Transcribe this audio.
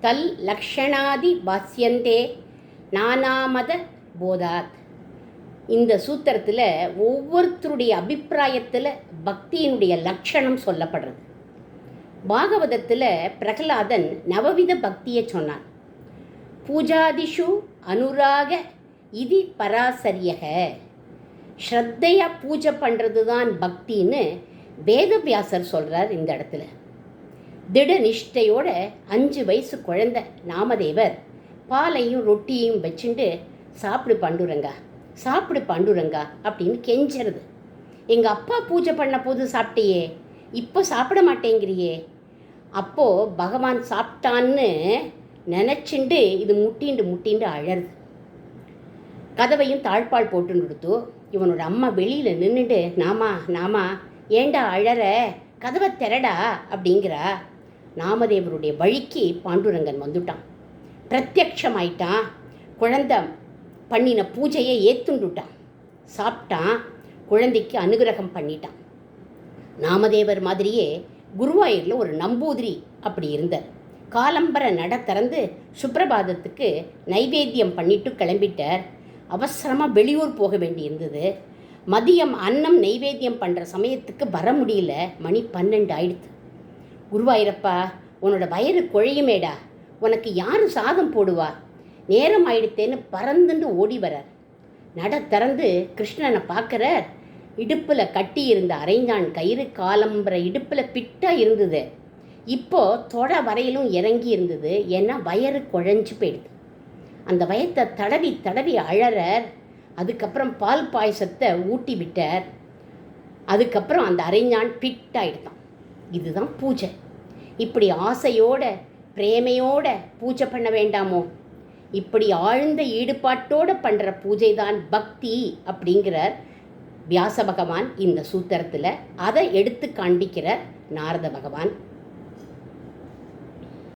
தல் லக்ஷணாதி பாஸ்யந்தே நானாமத போதாத். இந்த சூத்திரத்தில் ஒவ்வொருத்தருடைய அபிப்பிராயத்தில் பக்தியினுடைய லட்சணம் சொல்லப்படுறது. பாகவதத்தில் பிரகலாதன் நவவித பக்தியை சொன்னான். பூஜாதிஷு அனுராக இதி பராசரியக, ஸ்ரத்தையாக பூஜை பண்ணுறது தான் பக்தின்னு வேதவியாசர் சொல்கிறார். இந்த இடத்துல திட நிஷ்டையோட 5 வயசு குழந்தை நாமதேவர் பாலையும் ரொட்டியையும் வச்சுட்டு சாப்பிடு பாண்டுரங்கா, சாப்பிடு பாண்டுரங்கா அப்படின்னு கெஞ்சுறது. எங்கள் அப்பா பூஜை பண்ண போது சாப்பிட்டியே, இப்போ சாப்பிட மாட்டேங்கிறியே. அப்போது பகவான் சாப்பிட்டான்னு நினச்சிண்டு இது முட்டிண்டு அழறது. கதவையும் தாழ்பால் போட்டுன்னு கொடுத்து இவனோட அம்மா வெளியில் நின்றுட்டு நாமா ஏண்டா அழற, கதவை திறடா அப்படிங்கிறா. நாமதேவருடைய வழிக்கு பாண்டுரங்கன் வந்துட்டான், பிரத்யக்ஷமாயிட்டான். குழந்தை பண்ணின பூஜையை ஏத்துண்டுட்டான், சாப்பிட்டான், குழந்தைக்கு அனுகிரகம் பண்ணிட்டான். நாமதேவர் மாதிரியே குருவாயூரில் ஒரு நம்பூதிரி அப்படி இருந்தார். காலம்பர நட திறந்து சுப்பிரபாதத்துக்கு நைவேத்தியம் பண்ணிட்டு கிளம்பிட்டார். அவசரமாக வெளியூர் போக வேண்டி இருந்தது. மதியம் அன்னம் நைவேத்தியம் பண்ணுற சமயத்துக்கு வர முடியல. மணி 12 ஆயிடுத்து. குருவாயூரப்பா, உன்னோட வயிறு குழையுமேடா, உனக்கு யார் சாதம் போடுவா, நேரம் ஆயிடுத்தேன்னு பறந்துண்டு ஓடி வரார். நட திறந்து கிருஷ்ணனை பார்க்குறார். இடுப்பில் கட்டி இருந்த அரைஞ்சான் கயிறு காலம்பர இடுப்பில் பிட்டாக இருந்தது. இப்போது தொட வரையிலும் இறங்கி இருந்தது. ஏன்னா வயறு குழஞ்சு போயிடுது. அந்த வயத்தை தடவி தடவி அழறார். அதுக்கப்புறம் பால் பாயசத்தை ஊட்டி விட்டார். அதுக்கப்புறம் அந்த அரைஞான் பிட்டாயிடுதான். இதுதான் பூஜை. இப்படி ஆசையோட பிரேமையோட பூஜை பண்ண வேண்டாமோ? இப்படி ஆழ்ந்த ஈடுபாட்டோடு பண்ணுற பூஜை தான் பக்தி அப்படிங்கிறார் வியாச பகவான் இந்த சூத்திரத்தில். அதை எடுத்து காண்பிக்கிறார் நாரத பகவான்.